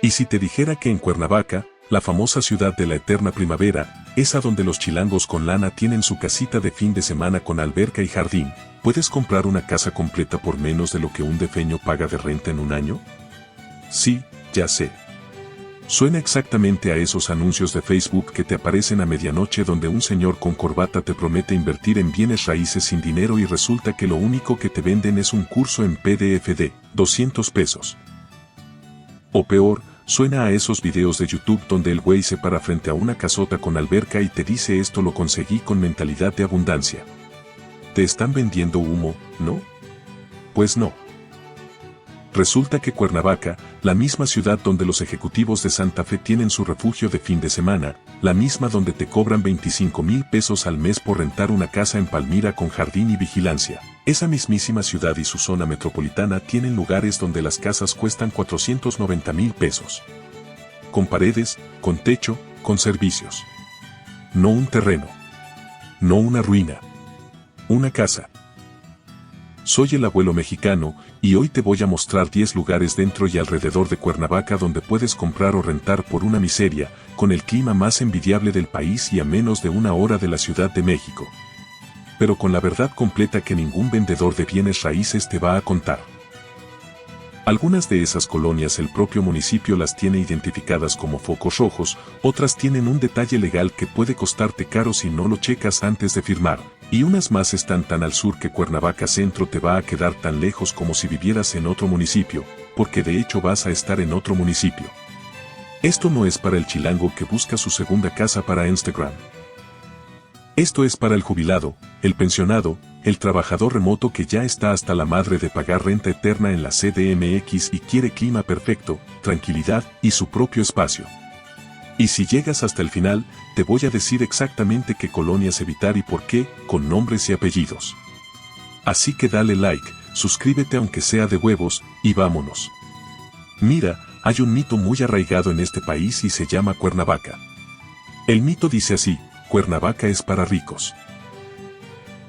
Y si te dijera que en Cuernavaca, la famosa ciudad de la eterna primavera, es a donde los chilangos con lana tienen su casita de fin de semana con alberca y jardín, ¿puedes comprar una casa completa por menos de lo que un defeño paga de renta en un año? Sí, ya sé. Suena exactamente a esos anuncios de Facebook que te aparecen a medianoche donde un señor con corbata te promete invertir en bienes raíces sin dinero y resulta que lo único que te venden es un curso en PDF de 200 pesos. O peor, suena a esos videos de YouTube donde el güey se para frente a una casota con alberca y te dice esto lo conseguí con mentalidad de abundancia. ¿Te están vendiendo humo, no? Pues no. Resulta que Cuernavaca, la misma ciudad donde los ejecutivos de Santa Fe tienen su refugio de fin de semana, la misma donde te cobran 25,000 pesos al mes por rentar una casa en Palmira con jardín y vigilancia, esa mismísima ciudad y su zona metropolitana tienen lugares donde las casas cuestan 490,000 pesos. Con paredes, con techo, con servicios. No un terreno. No una ruina. Una casa. Soy el abuelo mexicano, y hoy te voy a mostrar 10 lugares dentro y alrededor de Cuernavaca donde puedes comprar o rentar por una miseria, con el clima más envidiable del país y a menos de una hora de la Ciudad de México. Pero con la verdad completa que ningún vendedor de bienes raíces te va a contar. Algunas de esas colonias el propio municipio las tiene identificadas como focos rojos, otras tienen un detalle legal que puede costarte caro si no lo checas antes de firmar, y unas más están tan al sur que Cuernavaca Centro te va a quedar tan lejos como si vivieras en otro municipio, porque de hecho vas a estar en otro municipio. Esto no es para el chilango que busca su segunda casa para Instagram. Esto es para el jubilado, el pensionado, el trabajador remoto que ya está hasta la madre de pagar renta eterna en la CDMX y quiere clima perfecto, tranquilidad y su propio espacio. Y si llegas hasta el final, te voy a decir exactamente qué colonias evitar y por qué, con nombres y apellidos. Así que dale like, suscríbete aunque sea de huevos, y vámonos. Mira, hay un mito muy arraigado en este país y se llama Cuernavaca. El mito dice así: Cuernavaca es para ricos.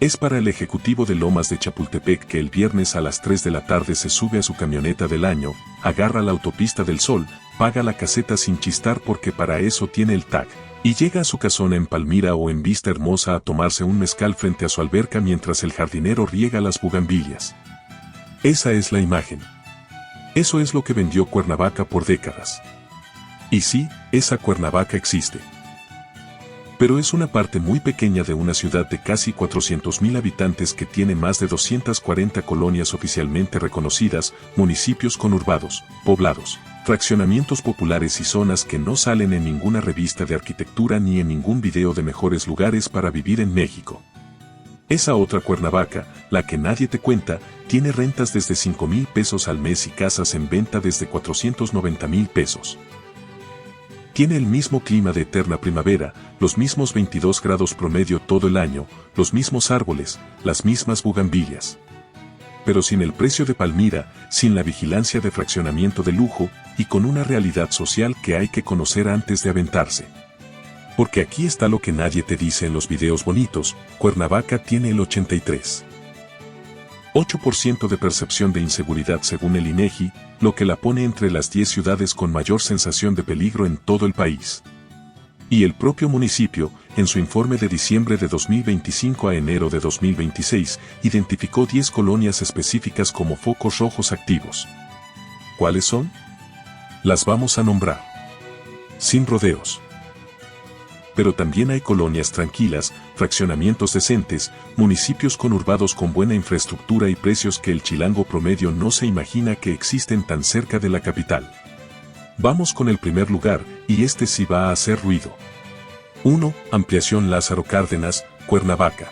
Es para el ejecutivo de Lomas de Chapultepec que el viernes a las 3 de la tarde se sube a su camioneta del año, agarra la autopista del Sol, paga la caseta sin chistar porque para eso tiene el tag, y llega a su casona en Palmira o en Vista Hermosa a tomarse un mezcal frente a su alberca mientras el jardinero riega las bugambilias. Esa es la imagen. Eso es lo que vendió Cuernavaca por décadas. Y sí, esa Cuernavaca existe. Pero es una parte muy pequeña de una ciudad de casi 400,000 habitantes que tiene más de 240 colonias oficialmente reconocidas, municipios conurbados, poblados, fraccionamientos populares y zonas que no salen en ninguna revista de arquitectura ni en ningún video de mejores lugares para vivir en México. Esa otra Cuernavaca, la que nadie te cuenta, tiene rentas desde 5,000 pesos al mes y casas en venta desde 490,000 pesos. Tiene el mismo clima de eterna primavera, los mismos 22 grados promedio todo el año, los mismos árboles, las mismas bugambilias. Pero sin el precio de Palmira, sin la vigilancia de fraccionamiento de lujo, y con una realidad social que hay que conocer antes de aventarse. Porque aquí está lo que nadie te dice en los videos bonitos: Cuernavaca tiene el 83,8% de percepción de inseguridad según el INEGI, lo que la pone entre las 10 ciudades con mayor sensación de peligro en todo el país. Y el propio municipio, en su informe de diciembre de 2025 a enero de 2026, identificó 10 colonias específicas como focos rojos activos. ¿Cuáles son? Las vamos a nombrar. Sin rodeos. Pero también hay colonias tranquilas, fraccionamientos decentes, municipios conurbados con buena infraestructura y precios que el chilango promedio no se imagina que existen tan cerca de la capital. Vamos con el primer lugar, y este sí va a hacer ruido. 1. Ampliación Lázaro Cárdenas, Cuernavaca.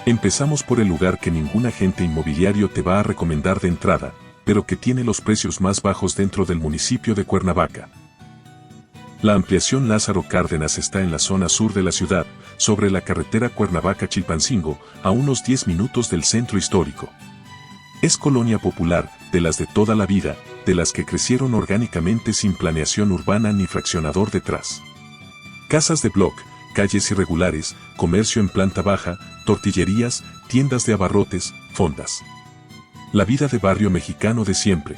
Empezamos por el lugar que ningún agente inmobiliario te va a recomendar de entrada, pero que tiene los precios más bajos dentro del municipio de Cuernavaca. La ampliación Lázaro Cárdenas está en la zona sur de la ciudad, sobre la carretera Cuernavaca-Chilpancingo, a unos 10 minutos del centro histórico. Es colonia popular, de las de toda la vida, de las que crecieron orgánicamente sin planeación urbana ni fraccionador detrás. Casas de bloc, calles irregulares, comercio en planta baja, tortillerías, tiendas de abarrotes, fondas. La vida de barrio mexicano de siempre.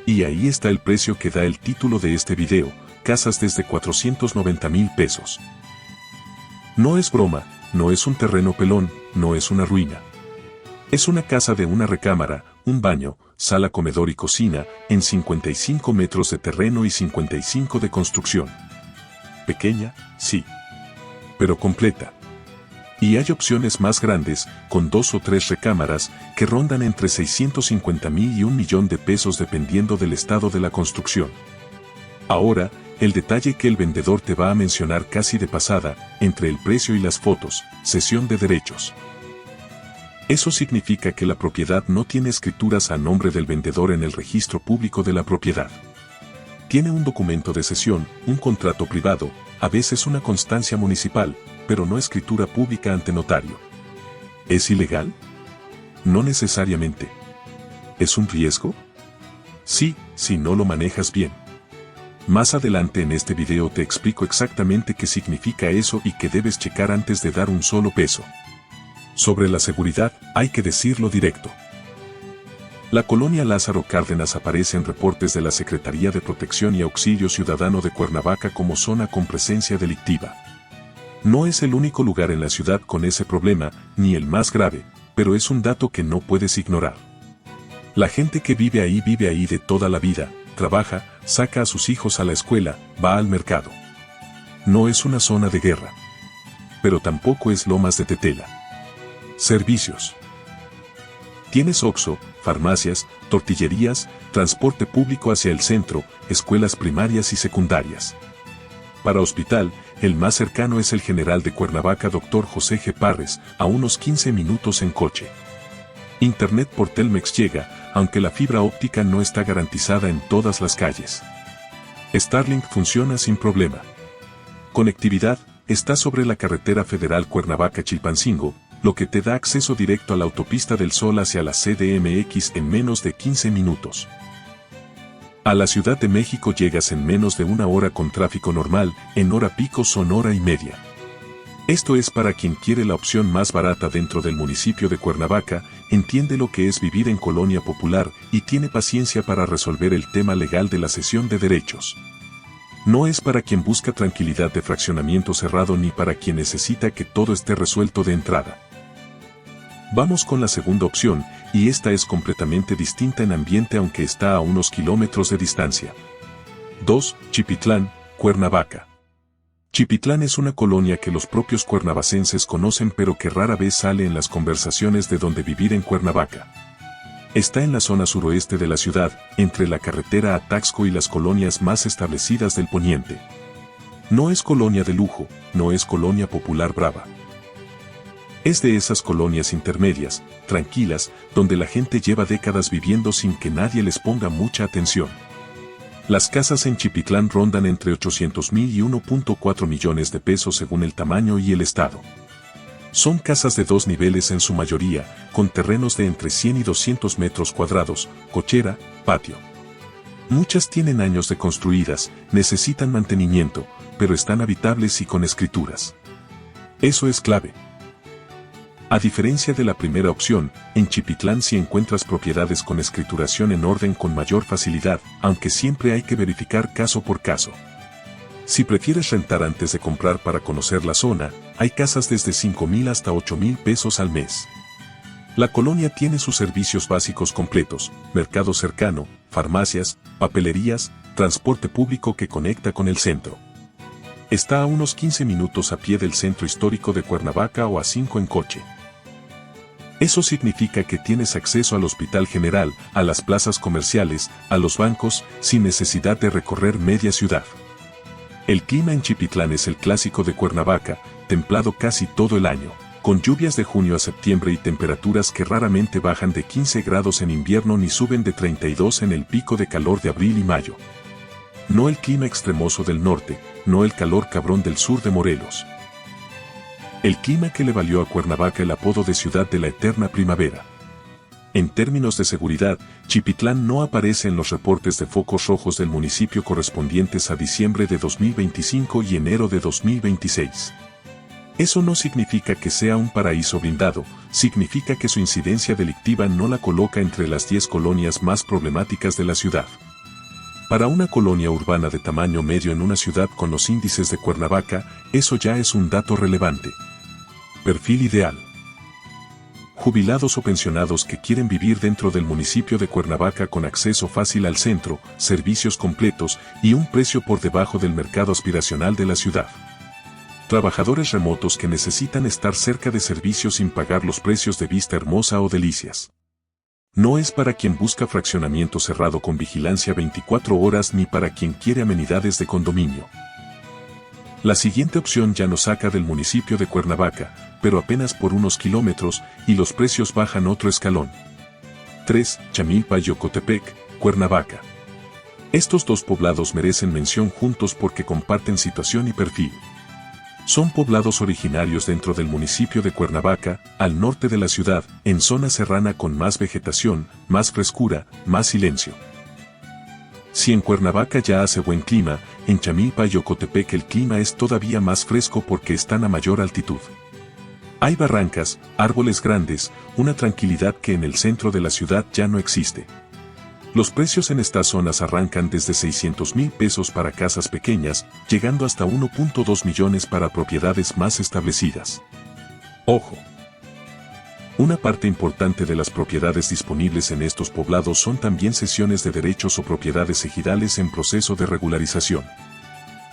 Y ahí está el precio que da el título de este video, casas desde 490,000 pesos. No es broma, no es un terreno pelón, no es una ruina. Es una casa de una recámara, un baño, sala, comedor y cocina, en 55 metros de terreno y 55 de construcción. Pequeña, sí, pero completa. Y hay opciones más grandes, con 2 o 3 recámaras, que rondan entre 650,000 y 1 millón de pesos dependiendo del estado de la construcción. Ahora, el detalle que el vendedor te va a mencionar casi de pasada, entre el precio y las fotos, cesión de derechos. Eso significa que la propiedad no tiene escrituras a nombre del vendedor en el registro público de la propiedad. Tiene un documento de cesión, un contrato privado, a veces una constancia municipal, pero no escritura pública ante notario. ¿Es ilegal? No necesariamente. ¿Es un riesgo? Sí, si no lo manejas bien. Más adelante en este video te explico exactamente qué significa eso y qué debes checar antes de dar un solo peso. Sobre la seguridad, hay que decirlo directo. La colonia Lázaro Cárdenas aparece en reportes de la Secretaría de Protección y Auxilio Ciudadano de Cuernavaca como zona con presencia delictiva. No es el único lugar en la ciudad con ese problema, ni el más grave, pero es un dato que no puedes ignorar. La gente que vive ahí de toda la vida, trabaja, saca a sus hijos a la escuela, va al mercado. No es una zona de guerra. Pero tampoco es Lomas de Tetela. Servicios. Tienes Oxxo, farmacias, tortillerías, transporte público hacia el centro, escuelas primarias y secundarias. Para hospital, el más cercano es el General de Cuernavaca Dr. José G. Parres, a unos 15 minutos en coche. Internet por Telmex llega, aunque la fibra óptica no está garantizada en todas las calles. Starlink funciona sin problema. Conectividad, está sobre la carretera federal Cuernavaca-Chilpancingo, lo que te da acceso directo a la autopista del Sol hacia la CDMX en menos de 15 minutos. A la Ciudad de México llegas en menos de 1 hora con tráfico normal, en hora pico son hora y media. Esto es para quien quiere la opción más barata dentro del municipio de Cuernavaca, entiende lo que es vivir en colonia popular y tiene paciencia para resolver el tema legal de la cesión de derechos. No es para quien busca tranquilidad de fraccionamiento cerrado ni para quien necesita que todo esté resuelto de entrada. Vamos con la segunda opción, y esta es completamente distinta en ambiente aunque está a unos kilómetros de distancia. 2. Chipitlán, Cuernavaca. Chipitlán es una colonia que los propios cuernavacenses conocen pero que rara vez sale en las conversaciones de dónde vivir en Cuernavaca. Está en la zona suroeste de la ciudad, entre la carretera a Taxco y las colonias más establecidas del poniente. No es colonia de lujo, no es colonia popular brava. Es de esas colonias intermedias, tranquilas, donde la gente lleva décadas viviendo sin que nadie les ponga mucha atención. Las casas en Chipitlán rondan entre 800,000 y 1.4 millones de pesos según el tamaño y el estado. Son casas de 2 niveles en su mayoría, con terrenos de entre 100 y 200 metros cuadrados, cochera, patio. Muchas tienen años de construidas, necesitan mantenimiento, pero están habitables y con escrituras. Eso es clave. A diferencia de la primera opción, en Chipitlán sí encuentras propiedades con escrituración en orden con mayor facilidad, aunque siempre hay que verificar caso por caso. Si prefieres rentar antes de comprar para conocer la zona, hay casas desde 5,000 hasta 8,000 pesos al mes. La colonia tiene sus servicios básicos completos, mercado cercano, farmacias, papelerías, transporte público que conecta con el centro. Está a unos 15 minutos a pie del centro histórico de Cuernavaca o a 5 en coche. Eso significa que tienes acceso al Hospital General, a las plazas comerciales, a los bancos, sin necesidad de recorrer media ciudad. El clima en Chipitlán es el clásico de Cuernavaca, templado casi todo el año, con lluvias de junio a septiembre y temperaturas que raramente bajan de 15 grados en invierno ni suben de 32 en el pico de calor de abril y mayo. No el clima extremoso del norte, no el calor cabrón del sur de Morelos. El clima que le valió a Cuernavaca el apodo de Ciudad de la Eterna Primavera. En términos de seguridad, Chipitlán no aparece en los reportes de focos rojos del municipio correspondientes a diciembre de 2025 y enero de 2026. Eso no significa que sea un paraíso blindado, significa que su incidencia delictiva no la coloca entre las 10 colonias más problemáticas de la ciudad. Para una colonia urbana de tamaño medio en una ciudad con los índices de Cuernavaca, eso ya es un dato relevante. Perfil ideal. Jubilados o pensionados que quieren vivir dentro del municipio de Cuernavaca con acceso fácil al centro, servicios completos y un precio por debajo del mercado aspiracional de la ciudad. Trabajadores remotos que necesitan estar cerca de servicios sin pagar los precios de Vista Hermosa o Delicias. No es para quien busca fraccionamiento cerrado con vigilancia 24 horas ni para quien quiere amenidades de condominio. La siguiente opción ya nos saca del municipio de Cuernavaca, pero apenas por unos kilómetros, y los precios bajan otro escalón. 3. Chamilpa y Ocotepec, Cuernavaca. Estos dos poblados merecen mención juntos porque comparten situación y perfil. Son poblados originarios dentro del municipio de Cuernavaca, al norte de la ciudad, en zona serrana con más vegetación, más frescura, más silencio. Si en Cuernavaca ya hace buen clima, en Chamilpa y Ocotepec el clima es todavía más fresco porque están a mayor altitud. Hay barrancas, árboles grandes, una tranquilidad que en el centro de la ciudad ya no existe. Los precios en estas zonas arrancan desde 600,000 pesos para casas pequeñas, llegando hasta 1.2 millones para propiedades más establecidas. Ojo. Una parte importante de las propiedades disponibles en estos poblados son también cesiones de derechos o propiedades ejidales en proceso de regularización.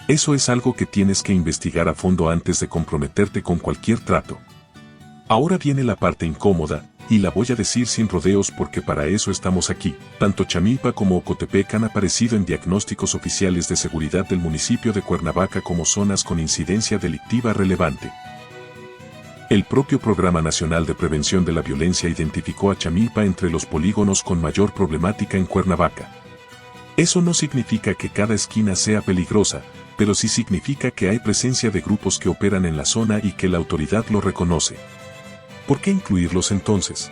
Eso es algo que tienes que investigar a fondo antes de comprometerte con cualquier trato. Ahora viene la parte incómoda, y la voy a decir sin rodeos porque para eso estamos aquí. Tanto Chamilpa como Ocotepec han aparecido en diagnósticos oficiales de seguridad del municipio de Cuernavaca como zonas con incidencia delictiva relevante. El propio Programa Nacional de Prevención de la Violencia identificó a Chamilpa entre los polígonos con mayor problemática en Cuernavaca. Eso no significa que cada esquina sea peligrosa, pero sí significa que hay presencia de grupos que operan en la zona y que la autoridad lo reconoce. ¿Por qué incluirlos entonces?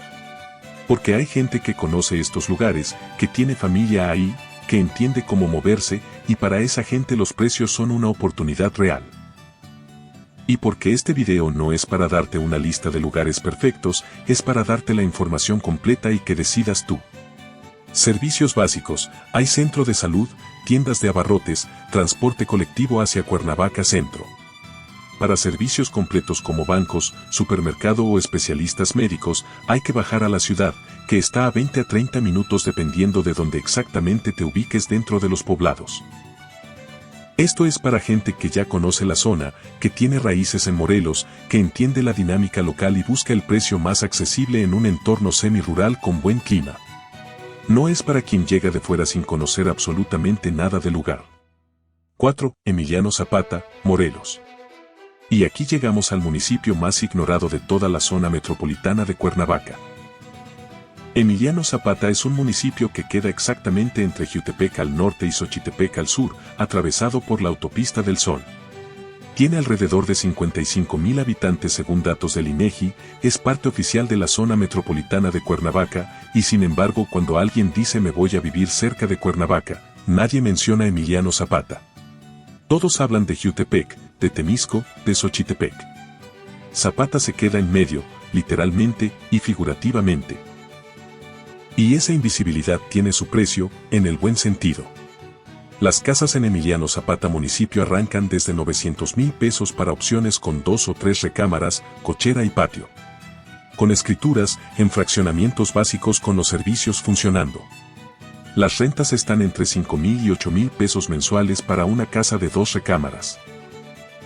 Porque hay gente que conoce estos lugares, que tiene familia ahí, que entiende cómo moverse, y para esa gente los precios son una oportunidad real. Y porque este video no es para darte una lista de lugares perfectos, es para darte la información completa y que decidas tú. Servicios básicos, hay centro de salud, tiendas de abarrotes, transporte colectivo hacia Cuernavaca Centro. Para servicios completos como bancos, supermercado o especialistas médicos, hay que bajar a la ciudad, que está a 20 a 30 minutos dependiendo de donde exactamente te ubiques dentro de los poblados. Esto es para gente que ya conoce la zona, que tiene raíces en Morelos, que entiende la dinámica local y busca el precio más accesible en un entorno semi-rural con buen clima. No es para quien llega de fuera sin conocer absolutamente nada del lugar. 4. Emiliano Zapata, Morelos. Y aquí llegamos al municipio más ignorado de toda la zona metropolitana de Cuernavaca. Emiliano Zapata es un municipio que queda exactamente entre Jiutepec al norte y Xochitepec al sur, atravesado por la Autopista del Sol. Tiene alrededor de 55,000 habitantes según datos del INEGI, es parte oficial de la zona metropolitana de Cuernavaca, y sin embargo cuando alguien dice me voy a vivir cerca de Cuernavaca, nadie menciona a Emiliano Zapata. Todos hablan de Jiutepec, de Temisco, de Xochitepec. Zapata se queda en medio, literalmente y figurativamente. Y esa invisibilidad tiene su precio, en el buen sentido. Las casas en Emiliano Zapata municipio arrancan desde 900,000 pesos para opciones con 2 o 3 recámaras, cochera y patio. Con escrituras, en fraccionamientos básicos con los servicios funcionando. Las rentas están entre 5,000 y 8,000 pesos mensuales para una casa de 2 recámaras.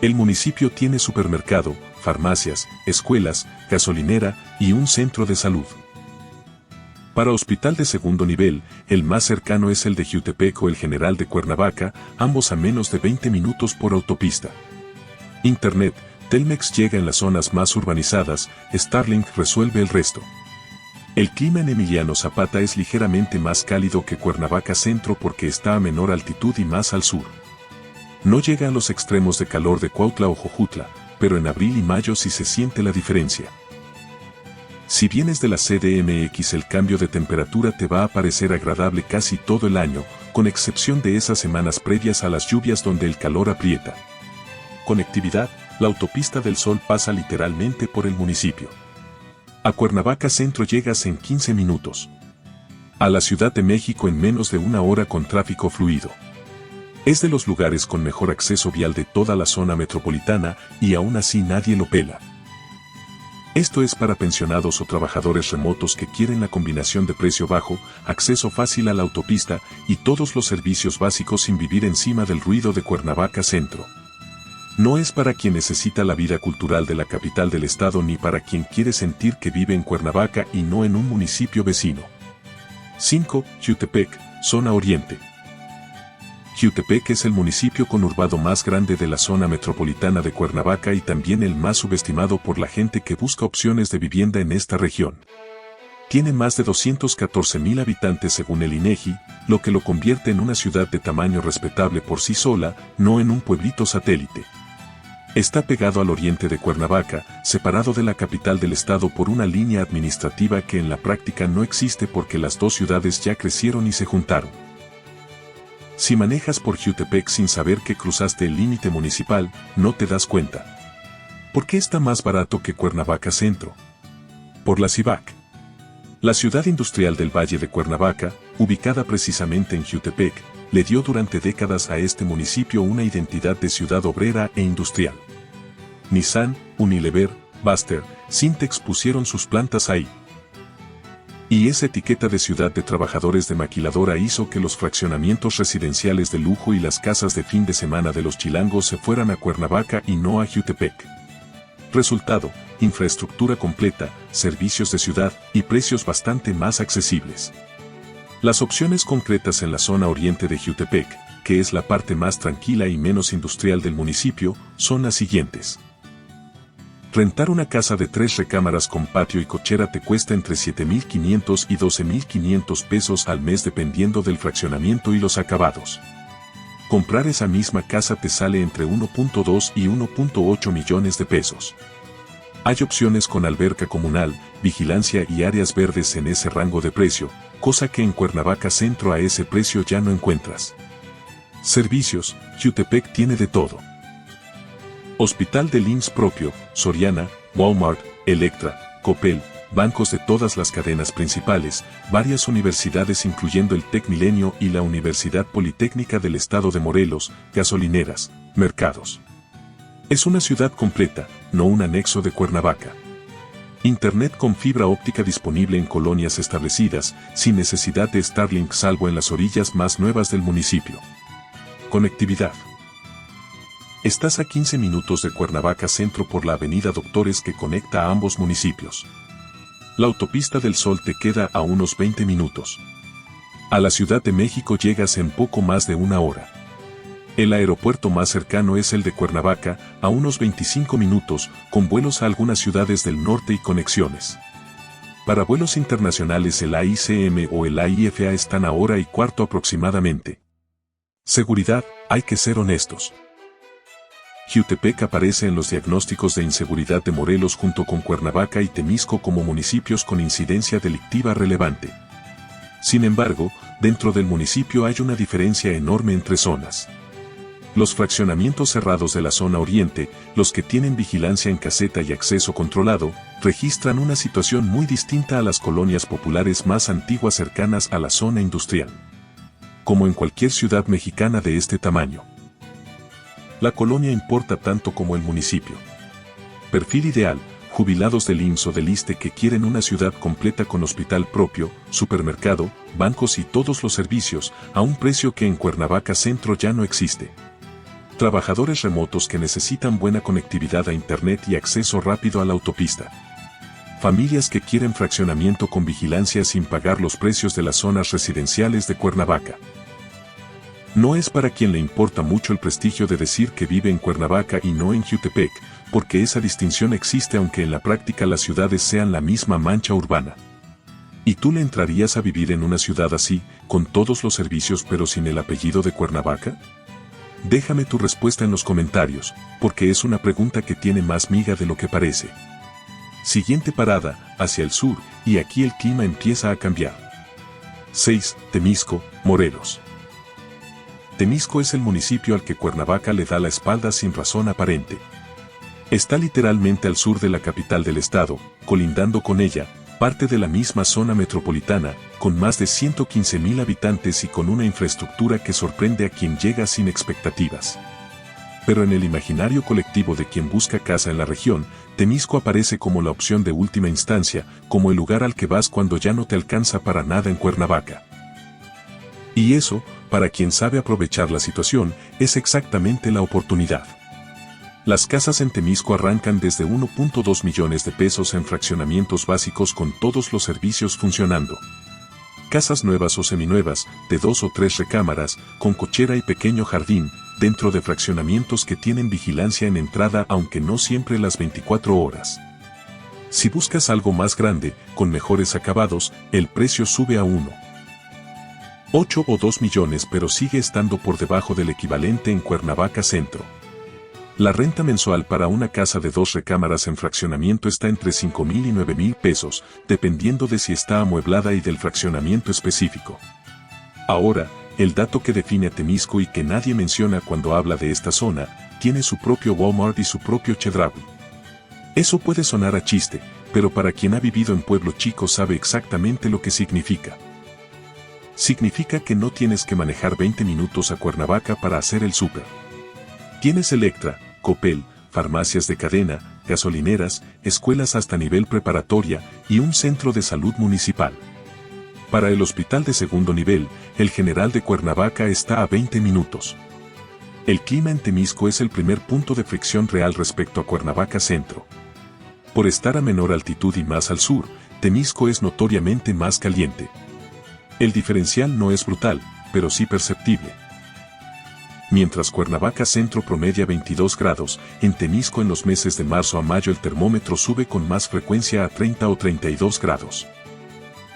El municipio tiene supermercado, farmacias, escuelas, gasolinera y un centro de salud. Para hospital de segundo nivel, el más cercano es el de Jiutepec o el General de Cuernavaca, ambos a menos de 20 minutos por autopista. Internet, Telmex llega en las zonas más urbanizadas, Starlink resuelve el resto. El clima en Emiliano Zapata es ligeramente más cálido que Cuernavaca Centro porque está a menor altitud y más al sur. No llega a los extremos de calor de Cuautla o Jojutla, pero en abril y mayo sí se siente la diferencia. Si vienes de la CDMX el cambio de temperatura te va a parecer agradable casi todo el año, con excepción de esas semanas previas a las lluvias donde el calor aprieta. Conectividad, la Autopista del Sol pasa literalmente por el municipio. A Cuernavaca Centro llegas en 15 minutos. a la Ciudad de México en menos de una hora con tráfico fluido. Es de los lugares con mejor acceso vial de toda la zona metropolitana y aún así nadie lo pela. Esto es para pensionados o trabajadores remotos que quieren la combinación de precio bajo, acceso fácil a la autopista y todos los servicios básicos sin vivir encima del ruido de Cuernavaca Centro. No es para quien necesita la vida cultural de la capital del estado ni para quien quiere sentir que vive en Cuernavaca y no en un municipio vecino. 5. Jiutepec, zona oriente. Jiutepec es el municipio conurbado más grande de la zona metropolitana de Cuernavaca y también el más subestimado por la gente que busca opciones de vivienda en esta región. Tiene más de 214,000 habitantes según el INEGI, lo que lo convierte en una ciudad de tamaño respetable por sí sola, no en un pueblito satélite. Está pegado al oriente de Cuernavaca, separado de la capital del estado por una línea administrativa que en la práctica no existe porque las dos ciudades ya crecieron y se juntaron. Si manejas por Jiutepec sin saber que cruzaste el límite municipal, no te das cuenta. ¿Por qué está más barato que Cuernavaca Centro? Por la CIVAC. La ciudad industrial del Valle de Cuernavaca, ubicada precisamente en Jiutepec, le dio durante décadas a este municipio una identidad de ciudad obrera e industrial. Nissan, Unilever, Baster, Sintex pusieron sus plantas ahí. Y esa etiqueta de ciudad de trabajadores de maquiladora hizo que los fraccionamientos residenciales de lujo y las casas de fin de semana de los chilangos se fueran a Cuernavaca y no a Jiutepec. Resultado, infraestructura completa, servicios de ciudad y precios bastante más accesibles. Las opciones concretas en la zona oriente de Jiutepec, que es la parte más tranquila y menos industrial del municipio, son las siguientes. Rentar una casa de 3 recámaras con patio y cochera te cuesta entre 7,500 y 12,500 pesos al mes dependiendo del fraccionamiento y los acabados. Comprar esa misma casa te sale entre 1.2 y 1.8 millones de pesos. Hay opciones con alberca comunal, vigilancia y áreas verdes en ese rango de precio, cosa que en Cuernavaca Centro a ese precio ya no encuentras. Servicios, Jiutepec tiene de todo. Hospital del IMSS propio, Soriana, Walmart, Electra, Coppel, bancos de todas las cadenas principales, varias universidades incluyendo el Tec Milenio y la Universidad Politécnica del Estado de Morelos, gasolineras, mercados. Es una ciudad completa, no un anexo de Cuernavaca. Internet con fibra óptica disponible en colonias establecidas, sin necesidad de Starlink salvo en las orillas más nuevas del municipio. Conectividad. Estás a 15 minutos de Cuernavaca Centro por la avenida Doctores que conecta a ambos municipios. La autopista del Sol te queda a unos 20 minutos. A la Ciudad de México llegas en poco más de una hora. El aeropuerto más cercano es el de Cuernavaca, a unos 25 minutos, con vuelos a algunas ciudades del norte y conexiones. Para vuelos internacionales el AICM o el AIFA están a hora y cuarto aproximadamente. Seguridad, hay que ser honestos. Jiutepec aparece en los diagnósticos de inseguridad de Morelos junto con Cuernavaca y Temisco como municipios con incidencia delictiva relevante. Sin embargo, dentro del municipio hay una diferencia enorme entre zonas. Los fraccionamientos cerrados de la zona oriente, los que tienen vigilancia en caseta y acceso controlado, registran una situación muy distinta a las colonias populares más antiguas cercanas a la zona industrial. Como en cualquier ciudad mexicana de este tamaño. La colonia importa tanto como el municipio. Perfil ideal, jubilados del IMSS o del ISSSTE que quieren una ciudad completa con hospital propio, supermercado, bancos y todos los servicios, a un precio que en Cuernavaca Centro ya no existe. Trabajadores remotos que necesitan buena conectividad a internet y acceso rápido a la autopista. Familias que quieren fraccionamiento con vigilancia sin pagar los precios de las zonas residenciales de Cuernavaca. No es para quien le importa mucho el prestigio de decir que vive en Cuernavaca y no en Jiutepec, porque esa distinción existe aunque en la práctica las ciudades sean la misma mancha urbana. ¿Y tú le entrarías a vivir en una ciudad así, con todos los servicios pero sin el apellido de Cuernavaca? Déjame tu respuesta en los comentarios, porque es una pregunta que tiene más miga de lo que parece. Siguiente parada, hacia el sur, y aquí el clima empieza a cambiar. 6. Temisco, Morelos. Temisco es el municipio al que Cuernavaca le da la espalda sin razón aparente. Está literalmente al sur de la capital del estado, colindando con ella, parte de la misma zona metropolitana, con más de 115.000 habitantes y con una infraestructura que sorprende a quien llega sin expectativas. Pero en el imaginario colectivo de quien busca casa en la región, Temisco aparece como la opción de última instancia, como el lugar al que vas cuando ya no te alcanza para nada en Cuernavaca. Y eso, para quien sabe aprovechar la situación, es exactamente la oportunidad. Las casas en Temisco arrancan desde 1.2 millones de pesos en fraccionamientos básicos con todos los servicios funcionando. Casas nuevas o seminuevas, de 2 o 3 recámaras, con cochera y pequeño jardín, dentro de fraccionamientos que tienen vigilancia en entrada aunque no siempre las 24 horas. Si buscas algo más grande, con mejores acabados, el precio sube a 1.8 o 2 millones pero sigue estando por debajo del equivalente en Cuernavaca Centro. La renta mensual para una casa de 2 recámaras en fraccionamiento está entre 5,000 y 9,000 pesos, dependiendo de si está amueblada y del fraccionamiento específico. Ahora, el dato que define a Temisco y que nadie menciona cuando habla de esta zona, tiene su propio Walmart y su propio Chedraui. Eso puede sonar a chiste, pero para quien ha vivido en pueblo chico sabe exactamente lo que significa. Significa que no tienes que manejar 20 minutos a Cuernavaca para hacer el súper. Tienes Electra, Coppel, farmacias de cadena, gasolineras, escuelas hasta nivel preparatoria y un centro de salud municipal. Para el hospital de segundo nivel, el General de Cuernavaca está a 20 minutos. El clima en Temisco es el primer punto de fricción real respecto a Cuernavaca Centro. Por estar a menor altitud y más al sur, Temisco es notoriamente más caliente. El diferencial no es brutal, pero sí perceptible. Mientras Cuernavaca Centro promedia 22 grados, en Temisco en los meses de marzo a mayo el termómetro sube con más frecuencia a 30 o 32 grados.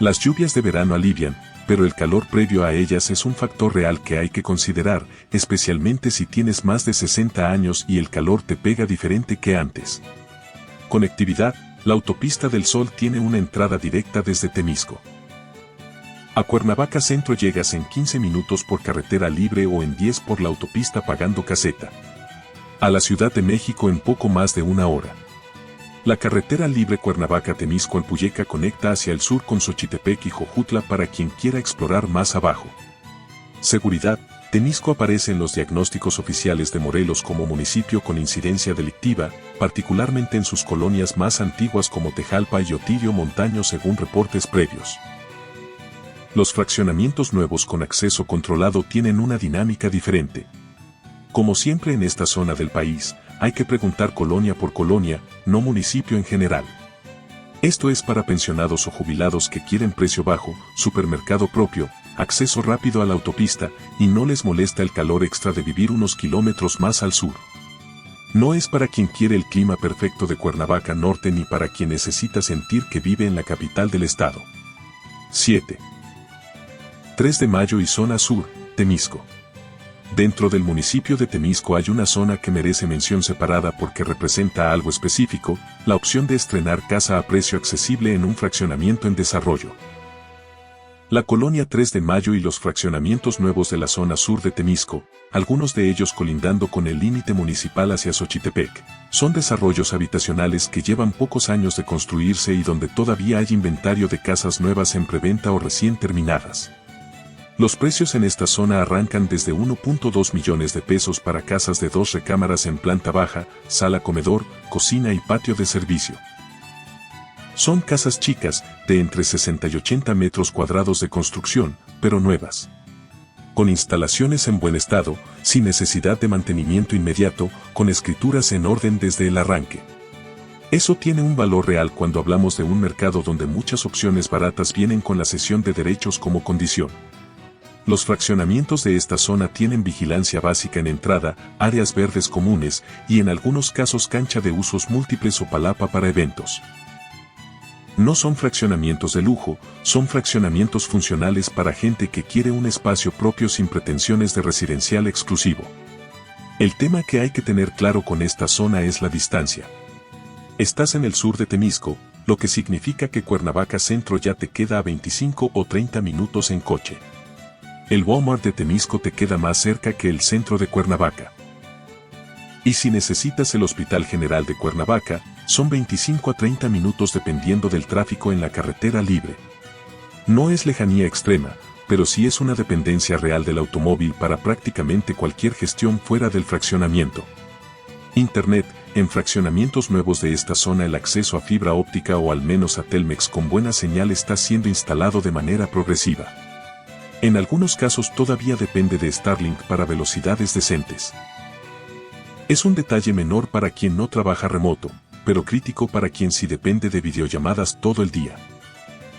Las lluvias de verano alivian, pero el calor previo a ellas es un factor real que hay que considerar, especialmente si tienes más de 60 años y el calor te pega diferente que antes. Conectividad: la autopista del Sol tiene una entrada directa desde Temisco. A Cuernavaca Centro llegas en 15 minutos por carretera libre o en 10 por la autopista pagando caseta. A la Ciudad de México en poco más de una hora. La carretera libre Cuernavaca-Temisco-Alpuyeca conecta hacia el sur con Xochitepec y Jojutla para quien quiera explorar más abajo. Seguridad: Temisco aparece en los diagnósticos oficiales de Morelos como municipio con incidencia delictiva, particularmente en sus colonias más antiguas como Tejalpa y Otillo Montaño según reportes previos. Los fraccionamientos nuevos con acceso controlado tienen una dinámica diferente. Como siempre en esta zona del país, hay que preguntar colonia por colonia, no municipio en general. Esto es para pensionados o jubilados que quieren precio bajo, supermercado propio, acceso rápido a la autopista, y no les molesta el calor extra de vivir unos kilómetros más al sur. No es para quien quiere el clima perfecto de Cuernavaca Norte ni para quien necesita sentir que vive en la capital del estado. 7. 3 de Mayo y zona sur, Temisco. Dentro del municipio de Temisco hay una zona que merece mención separada porque representa algo específico, la opción de estrenar casa a precio accesible en un fraccionamiento en desarrollo. La colonia 3 de Mayo y los fraccionamientos nuevos de la zona sur de Temisco, algunos de ellos colindando con el límite municipal hacia Xochitepec, son desarrollos habitacionales que llevan pocos años de construirse y donde todavía hay inventario de casas nuevas en preventa o recién terminadas. Los precios en esta zona arrancan desde 1.2 millones de pesos para casas de 2 recámaras en planta baja, sala comedor, cocina y patio de servicio. Son casas chicas, de entre 60 y 80 metros cuadrados de construcción, pero nuevas. Con instalaciones en buen estado, sin necesidad de mantenimiento inmediato, con escrituras en orden desde el arranque. Eso tiene un valor real cuando hablamos de un mercado donde muchas opciones baratas vienen con la cesión de derechos como condición. Los fraccionamientos de esta zona tienen vigilancia básica en entrada, áreas verdes comunes y en algunos casos cancha de usos múltiples o palapa para eventos. No son fraccionamientos de lujo, son fraccionamientos funcionales para gente que quiere un espacio propio sin pretensiones de residencial exclusivo. El tema que hay que tener claro con esta zona es la distancia. Estás en el sur de Temisco, lo que significa que Cuernavaca Centro ya te queda a 25 o 30 minutos en coche. El Walmart de Temisco te queda más cerca que el centro de Cuernavaca. Y si necesitas el Hospital General de Cuernavaca, son 25 a 30 minutos dependiendo del tráfico en la carretera libre. No es lejanía extrema, pero sí es una dependencia real del automóvil para prácticamente cualquier gestión fuera del fraccionamiento. Internet. En fraccionamientos nuevos de esta zona el acceso a fibra óptica o al menos a Telmex con buena señal está siendo instalado de manera progresiva. En algunos casos todavía depende de Starlink para velocidades decentes. Es un detalle menor para quien no trabaja remoto, pero crítico para quien sí depende de videollamadas todo el día.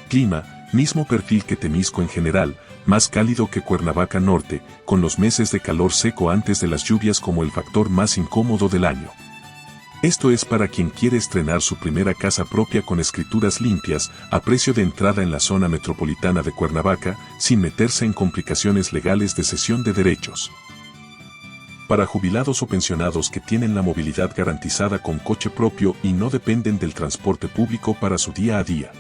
Clima. Mismo perfil que Temisco en general, más cálido que Cuernavaca Norte, con los meses de calor seco antes de las lluvias como el factor más incómodo del año. Esto es para quien quiere estrenar su primera casa propia con escrituras limpias, a precio de entrada en la zona metropolitana de Cuernavaca, sin meterse en complicaciones legales de cesión de derechos. Para jubilados o pensionados que tienen la movilidad garantizada con coche propio y no dependen del transporte público para su día a día.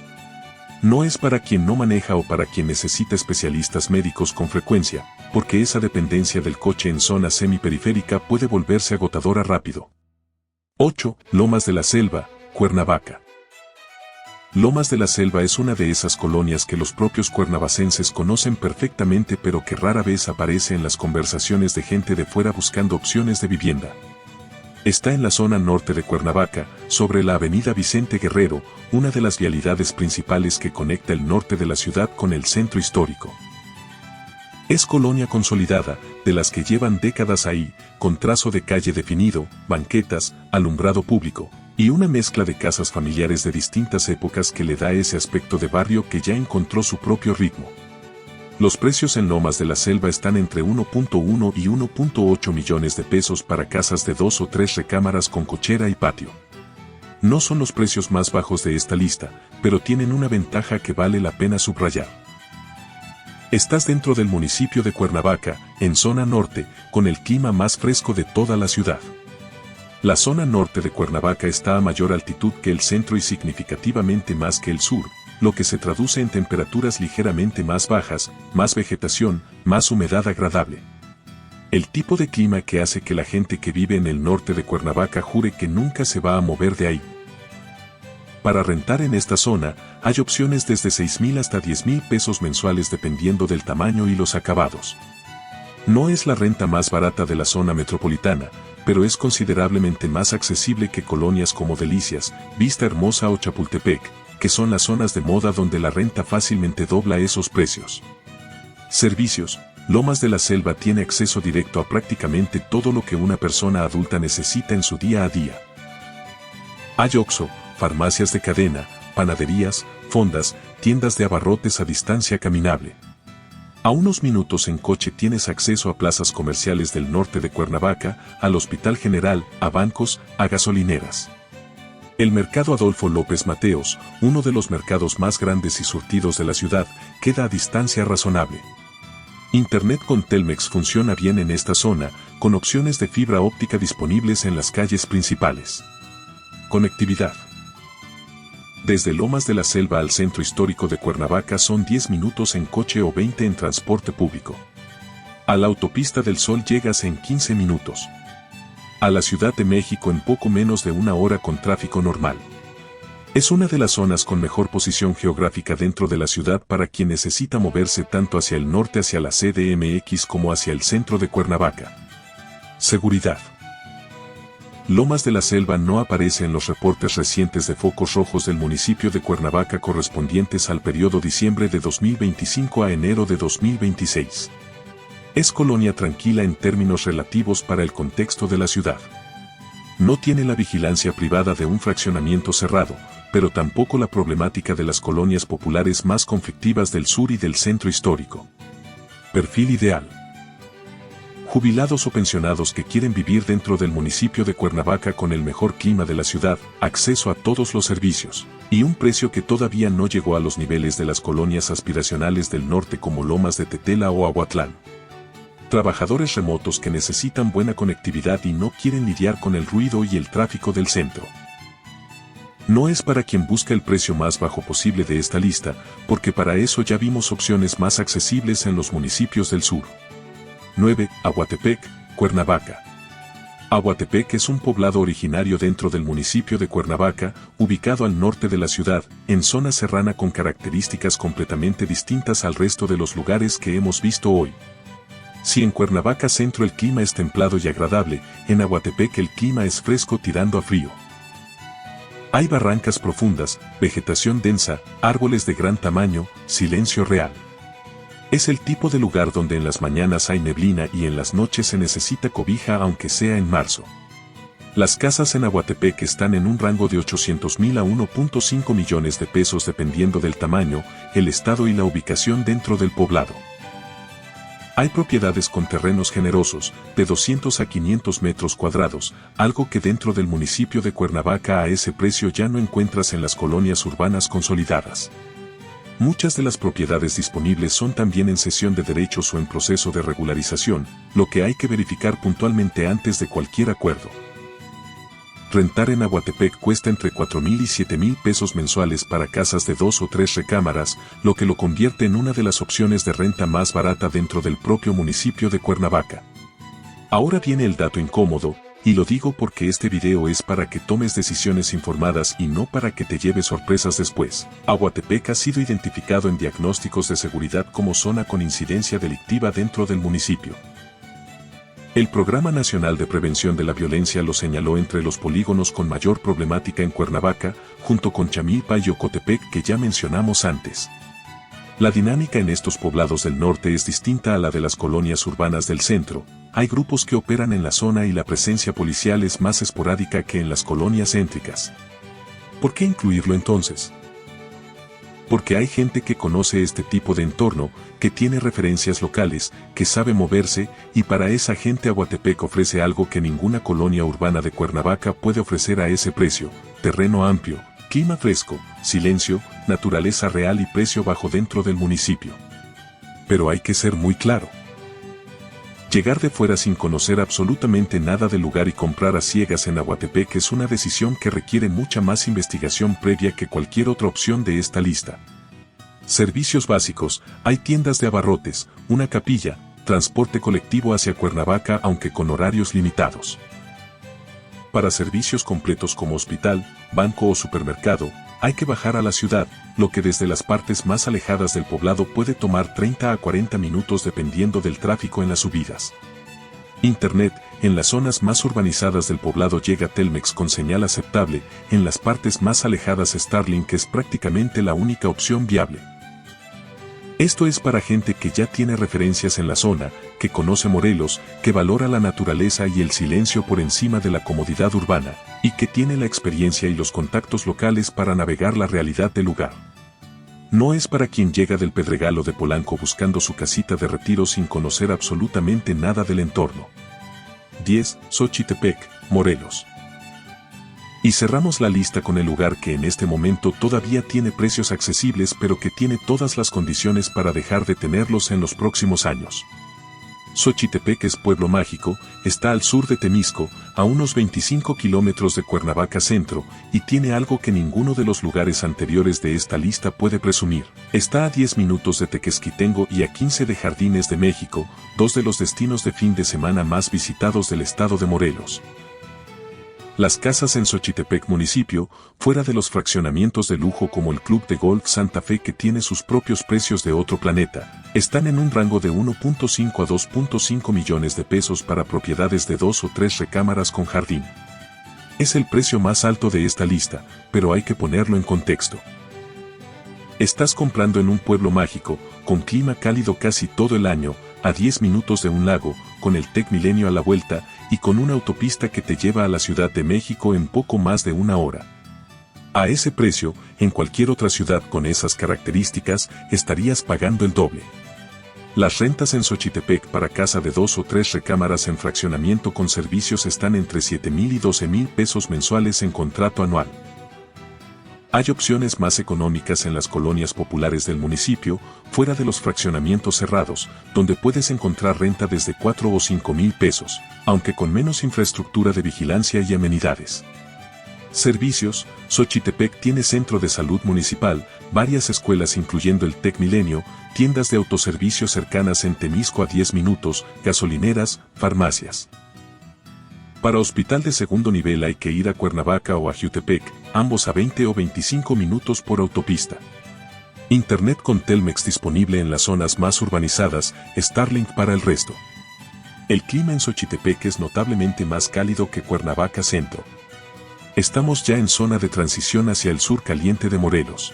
No es para quien no maneja o para quien necesita especialistas médicos con frecuencia, porque esa dependencia del coche en zona semiperiférica puede volverse agotadora rápido. 8. Lomas de la Selva, Cuernavaca. Lomas de la Selva es una de esas colonias que los propios cuernavacenses conocen perfectamente pero que rara vez aparece en las conversaciones de gente de fuera buscando opciones de vivienda. Está en la zona norte de Cuernavaca, sobre la avenida Vicente Guerrero, una de las vialidades principales que conecta el norte de la ciudad con el centro histórico. Es colonia consolidada, de las que llevan décadas ahí, con trazo de calle definido, banquetas, alumbrado público, y una mezcla de casas familiares de distintas épocas que le da ese aspecto de barrio que ya encontró su propio ritmo. Los precios en Lomas de la Selva están entre 1.1 y 1.8 millones de pesos para casas de 2 o 3 recámaras con cochera y patio. No son los precios más bajos de esta lista, pero tienen una ventaja que vale la pena subrayar. Estás dentro del municipio de Cuernavaca, en zona norte, con el clima más fresco de toda la ciudad. La zona norte de Cuernavaca está a mayor altitud que el centro y significativamente más que el sur, lo que se traduce en temperaturas ligeramente más bajas, más vegetación, más humedad agradable. El tipo de clima que hace que la gente que vive en el norte de Cuernavaca jure que nunca se va a mover de ahí. Para rentar en esta zona, hay opciones desde 6,000 hasta 10,000 pesos mensuales dependiendo del tamaño y los acabados. No es la renta más barata de la zona metropolitana, pero es considerablemente más accesible que colonias como Delicias, Vista Hermosa o Chapultepec, que son las zonas de moda donde la renta fácilmente dobla esos precios. Servicios. Lomas de la Selva tiene acceso directo a prácticamente todo lo que una persona adulta necesita en su día a día. Hay Oxxo, farmacias de cadena, panaderías, fondas, tiendas de abarrotes a distancia caminable. A unos minutos en coche tienes acceso a plazas comerciales del norte de Cuernavaca, al Hospital General, a bancos, a gasolineras. El Mercado Adolfo López Mateos, uno de los mercados más grandes y surtidos de la ciudad, queda a distancia razonable. Internet con Telmex funciona bien en esta zona, con opciones de fibra óptica disponibles en las calles principales. Conectividad. Desde Lomas de la Selva al centro histórico de Cuernavaca son 10 minutos en coche o 20 en transporte público. A la Autopista del Sol llegas en 15 minutos. A la Ciudad de México en poco menos de una hora con tráfico normal. Es una de las zonas con mejor posición geográfica dentro de la ciudad para quien necesita moverse tanto hacia el norte hacia la CDMX como hacia el centro de Cuernavaca. Seguridad. Lomas de la Selva no aparece en los reportes recientes de focos rojos del municipio de Cuernavaca correspondientes al periodo diciembre de 2025 a enero de 2026. Es colonia tranquila en términos relativos para el contexto de la ciudad. No tiene la vigilancia privada de un fraccionamiento cerrado, pero tampoco la problemática de las colonias populares más conflictivas del sur y del centro histórico. Perfil ideal. Jubilados o pensionados que quieren vivir dentro del municipio de Cuernavaca con el mejor clima de la ciudad, acceso a todos los servicios, y un precio que todavía no llegó a los niveles de las colonias aspiracionales del norte como Lomas de Tetela o Aguatlán. Trabajadores remotos que necesitan buena conectividad y no quieren lidiar con el ruido y el tráfico del centro. No es para quien busca el precio más bajo posible de esta lista, porque para eso ya vimos opciones más accesibles en los municipios del sur. 9. Aguatepec, Cuernavaca. Aguatepec es un poblado originario dentro del municipio de Cuernavaca, ubicado al norte de la ciudad, en zona serrana con características completamente distintas al resto de los lugares que hemos visto hoy. Si en Cuernavaca Centro el clima es templado y agradable, en Aguatepec el clima es fresco tirando a frío. Hay barrancas profundas, vegetación densa, árboles de gran tamaño, silencio real. Es el tipo de lugar donde en las mañanas hay neblina y en las noches se necesita cobija aunque sea en marzo. Las casas en Aguatepec están en un rango de 800,000 a 1.5 millones de pesos dependiendo del tamaño, el estado y la ubicación dentro del poblado. Hay propiedades con terrenos generosos, de 200 a 500 metros cuadrados, algo que dentro del municipio de Cuernavaca a ese precio ya no encuentras en las colonias urbanas consolidadas. Muchas de las propiedades disponibles son también en cesión de derechos o en proceso de regularización, lo que hay que verificar puntualmente antes de cualquier acuerdo. Rentar en Aguatepec cuesta entre 4,000 y 7,000 pesos mensuales para casas de 2 o 3 recámaras, lo que lo convierte en una de las opciones de renta más barata dentro del propio municipio de Cuernavaca. Ahora viene el dato incómodo, y lo digo porque este video es para que tomes decisiones informadas y no para que te lleves sorpresas después. Aguatepec ha sido identificado en diagnósticos de seguridad como zona con incidencia delictiva dentro del municipio. El Programa Nacional de Prevención de la Violencia lo señaló entre los polígonos con mayor problemática en Cuernavaca, junto con Chamilpa y Ocotepec que ya mencionamos antes. La dinámica en estos poblados del norte es distinta a la de las colonias urbanas del centro. Hay grupos que operan en la zona y la presencia policial es más esporádica que en las colonias céntricas. ¿Por qué incluirlo entonces? Porque hay gente que conoce este tipo de entorno, que tiene referencias locales, que sabe moverse, y para esa gente Aguatepec ofrece algo que ninguna colonia urbana de Cuernavaca puede ofrecer a ese precio: terreno amplio, clima fresco, silencio, naturaleza real y precio bajo dentro del municipio. Pero hay que ser muy claro. Llegar de fuera sin conocer absolutamente nada del lugar y comprar a ciegas en Aguatepec es una decisión que requiere mucha más investigación previa que cualquier otra opción de esta lista. Servicios básicos: hay tiendas de abarrotes, una capilla, transporte colectivo hacia Cuernavaca aunque con horarios limitados. Para servicios completos como hospital, banco o supermercado, hay que bajar a la ciudad, lo que desde las partes más alejadas del poblado puede tomar 30 a 40 minutos dependiendo del tráfico en las subidas. Internet: en las zonas más urbanizadas del poblado llega Telmex con señal aceptable, en las partes más alejadas Starlink es prácticamente la única opción viable. Esto es para gente que ya tiene referencias en la zona, que conoce Morelos, que valora la naturaleza y el silencio por encima de la comodidad urbana, y que tiene la experiencia y los contactos locales para navegar la realidad del lugar. No es para quien llega del Pedregal o de Polanco buscando su casita de retiro sin conocer absolutamente nada del entorno. 10. Xochitepec, Morelos. Y cerramos la lista con el lugar que en este momento todavía tiene precios accesibles pero que tiene todas las condiciones para dejar de tenerlos en los próximos años. Xochitepec es pueblo mágico, está al sur de Temisco, a unos 25 kilómetros de Cuernavaca Centro, y tiene algo que ninguno de los lugares anteriores de esta lista puede presumir. Está a 10 minutos de Tequesquitengo y a 15 de Jardines de México, dos de los destinos de fin de semana más visitados del estado de Morelos. Las casas en Xochitepec municipio, fuera de los fraccionamientos de lujo como el Club de Golf Santa Fe que tiene sus propios precios de otro planeta, están en un rango de 1.5 a 2.5 millones de pesos para propiedades de 2 o 3 recámaras con jardín. Es el precio más alto de esta lista, pero hay que ponerlo en contexto. Estás comprando en un pueblo mágico, con clima cálido casi todo el año, a 10 minutos de un lago, con el Tec Milenio a la vuelta, y con una autopista que te lleva a la Ciudad de México en poco más de una hora. A ese precio, en cualquier otra ciudad con esas características, estarías pagando el doble. Las rentas en Xochitepec para casa de 2 o 3 recámaras en fraccionamiento con servicios están entre 7,000 y 12,000 pesos mensuales en contrato anual. Hay opciones más económicas en las colonias populares del municipio, fuera de los fraccionamientos cerrados, donde puedes encontrar renta desde 4 o 5,000 pesos, aunque con menos infraestructura de vigilancia y amenidades. Servicios: Xochitepec tiene centro de salud municipal, varias escuelas incluyendo el Tec Milenio, tiendas de autoservicio cercanas en Temisco a 10 minutos, gasolineras, farmacias. Para hospital de segundo nivel hay que ir a Cuernavaca o a Jiutepec, ambos a 20 o 25 minutos por autopista. Internet con Telmex disponible en las zonas más urbanizadas, Starlink para el resto. El clima en Xochitepec es notablemente más cálido que Cuernavaca Centro. Estamos ya en zona de transición hacia el sur caliente de Morelos.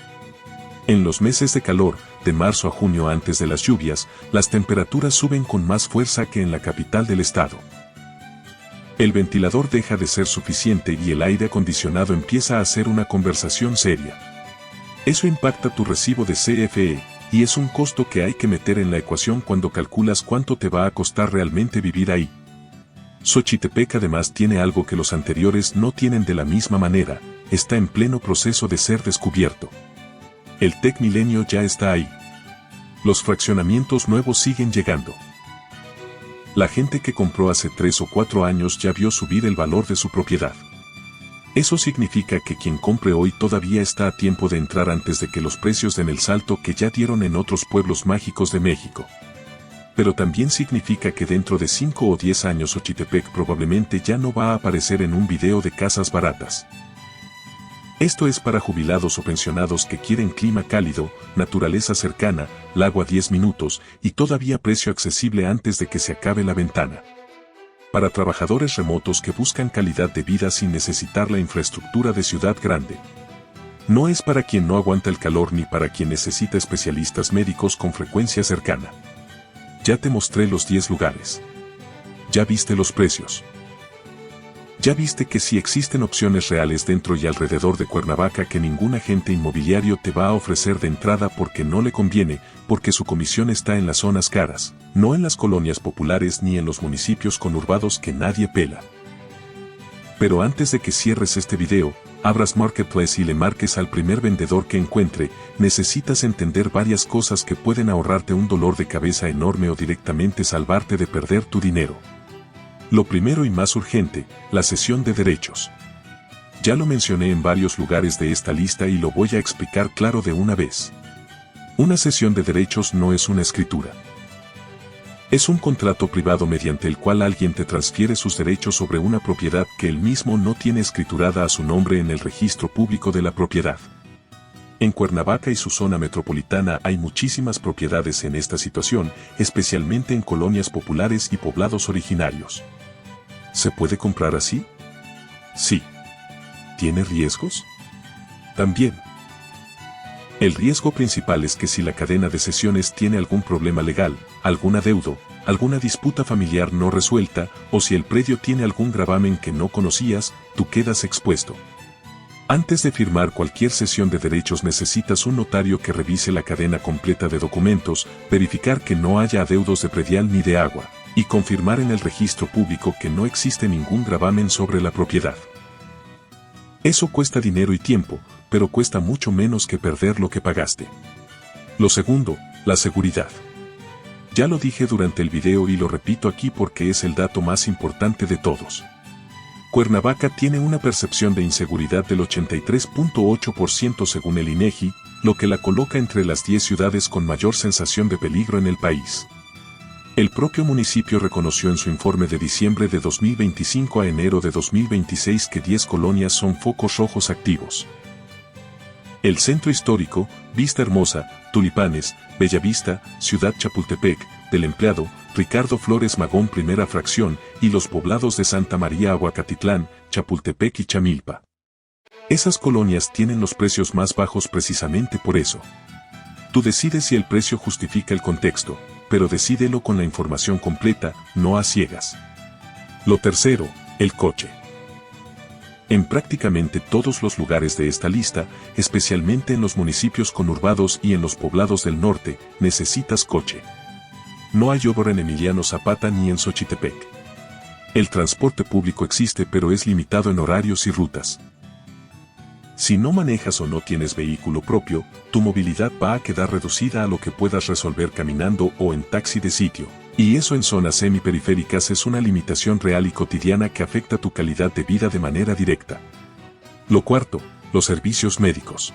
En los meses de calor, de marzo a junio antes de las lluvias, las temperaturas suben con más fuerza que en la capital del estado. El ventilador deja de ser suficiente y el aire acondicionado empieza a ser una conversación seria. Eso impacta tu recibo de CFE, y es un costo que hay que meter en la ecuación cuando calculas cuánto te va a costar realmente vivir ahí. Xochitepec además tiene algo que los anteriores no tienen de la misma manera, está en pleno proceso de ser descubierto. El Tecmilenio ya está ahí. Los fraccionamientos nuevos siguen llegando. La gente que compró hace 3 o 4 años ya vio subir el valor de su propiedad. Eso significa que quien compre hoy todavía está a tiempo de entrar antes de que los precios den el salto que ya dieron en otros pueblos mágicos de México. Pero también significa que dentro de 5 o 10 años Xochitepec probablemente ya no va a aparecer en un video de casas baratas. Esto es para jubilados o pensionados que quieren clima cálido, naturaleza cercana, lago a 10 minutos y todavía precio accesible antes de que se acabe la ventana. Para trabajadores remotos que buscan calidad de vida sin necesitar la infraestructura de ciudad grande. No es para quien no aguanta el calor ni para quien necesita especialistas médicos con frecuencia cercana. Ya te mostré los 10 lugares. Ya viste los precios. Ya viste que sí existen opciones reales dentro y alrededor de Cuernavaca que ningún agente inmobiliario te va a ofrecer de entrada porque no le conviene, porque su comisión está en las zonas caras, no en las colonias populares ni en los municipios conurbados que nadie pela. Pero antes de que cierres este video, abras Marketplace y le marques al primer vendedor que encuentre, necesitas entender varias cosas que pueden ahorrarte un dolor de cabeza enorme o directamente salvarte de perder tu dinero. Lo primero y más urgente, la cesión de derechos. Ya lo mencioné en varios lugares de esta lista y lo voy a explicar claro de una vez. Una cesión de derechos no es una escritura. Es un contrato privado mediante el cual alguien te transfiere sus derechos sobre una propiedad que él mismo no tiene escriturada a su nombre en el registro público de la propiedad. En Cuernavaca y su zona metropolitana hay muchísimas propiedades en esta situación, especialmente en colonias populares y poblados originarios. ¿Se puede comprar así? Sí. ¿Tiene riesgos? También. El riesgo principal es que si la cadena de cesiones tiene algún problema legal, algún adeudo, alguna disputa familiar no resuelta, o si el predio tiene algún gravamen que no conocías, tú quedas expuesto. Antes de firmar cualquier cesión de derechos necesitas un notario que revise la cadena completa de documentos, verificar que no haya adeudos de predial ni de agua, y confirmar en el registro público que no existe ningún gravamen sobre la propiedad. Eso cuesta dinero y tiempo, pero cuesta mucho menos que perder lo que pagaste. Lo segundo, la seguridad. Ya lo dije durante el video y lo repito aquí porque es el dato más importante de todos. Cuernavaca tiene una percepción de inseguridad del 83.8% según el INEGI, lo que la coloca entre las 10 ciudades con mayor sensación de peligro en el país. El propio municipio reconoció en su informe de diciembre de 2025 a enero de 2026 que 10 colonias son focos rojos activos. El centro histórico, Vista Hermosa, Tulipanes, Bellavista, Ciudad Chapultepec, del Empleado, Ricardo Flores Magón Primera Fracción y los poblados de Santa María Aguacatitlán, Chapultepec y Chamilpa. Esas colonias tienen los precios más bajos precisamente por eso. Tú decides si el precio justifica el contexto, pero decídelo con la información completa, no a ciegas. Lo tercero, el coche. En prácticamente todos los lugares de esta lista, especialmente en los municipios conurbados y en los poblados del norte, necesitas coche. No hay obra en Emiliano Zapata ni en Xochitepec. El transporte público existe pero es limitado en horarios y rutas. Si no manejas o no tienes vehículo propio, tu movilidad va a quedar reducida a lo que puedas resolver caminando o en taxi de sitio. Y eso en zonas semiperiféricas es una limitación real y cotidiana que afecta tu calidad de vida de manera directa. Lo cuarto, los servicios médicos.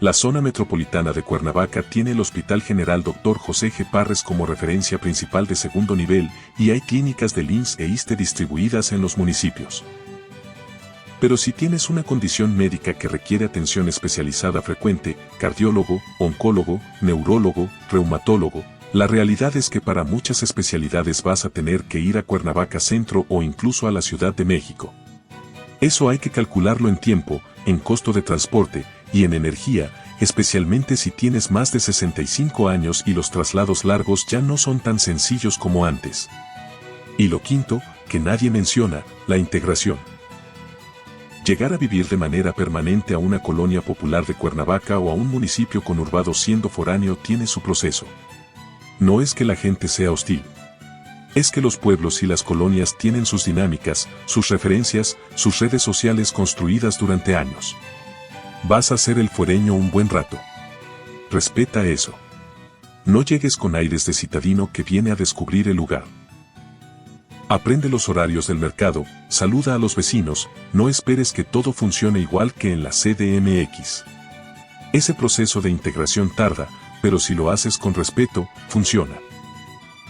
La zona metropolitana de Cuernavaca tiene el Hospital General Dr. José G. Parres como referencia principal de segundo nivel y hay clínicas del IMSS e ISSSTE distribuidas en los municipios. Pero si tienes una condición médica que requiere atención especializada frecuente, cardiólogo, oncólogo, neurólogo, reumatólogo, la realidad es que para muchas especialidades vas a tener que ir a Cuernavaca Centro o incluso a la Ciudad de México. Eso hay que calcularlo en tiempo, en costo de transporte y en energía, especialmente si tienes más de 65 años y los traslados largos ya no son tan sencillos como antes. Y lo quinto, que nadie menciona, la integración. Llegar a vivir de manera permanente a una colonia popular de Cuernavaca o a un municipio conurbado siendo foráneo tiene su proceso. No es que la gente sea hostil. Es que los pueblos y las colonias tienen sus dinámicas, sus referencias, sus redes sociales construidas durante años. Vas a ser el fuereño un buen rato. Respeta eso. No llegues con aires de citadino que viene a descubrir el lugar. Aprende los horarios del mercado, saluda a los vecinos, no esperes que todo funcione igual que en la CDMX. Ese proceso de integración tarda, pero si lo haces con respeto, funciona.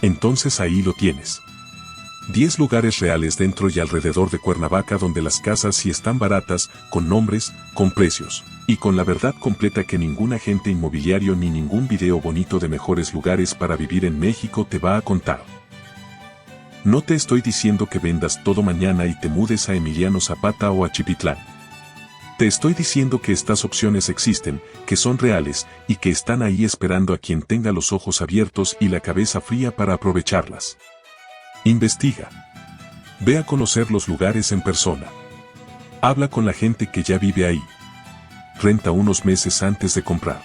Entonces ahí lo tienes. 10 lugares reales dentro y alrededor de Cuernavaca donde las casas sí están baratas, con nombres, con precios, y con la verdad completa que ningún agente inmobiliario ni ningún video bonito de mejores lugares para vivir en México te va a contar. No te estoy diciendo que vendas todo mañana y te mudes a Emiliano Zapata o a Chipitlán. Te estoy diciendo que estas opciones existen, que son reales, y que están ahí esperando a quien tenga los ojos abiertos y la cabeza fría para aprovecharlas. Investiga. Ve a conocer los lugares en persona. Habla con la gente que ya vive ahí. Renta unos meses antes de comprar.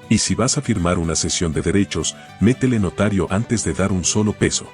Y si vas a firmar una cesión de derechos, métele notario antes de dar un solo peso.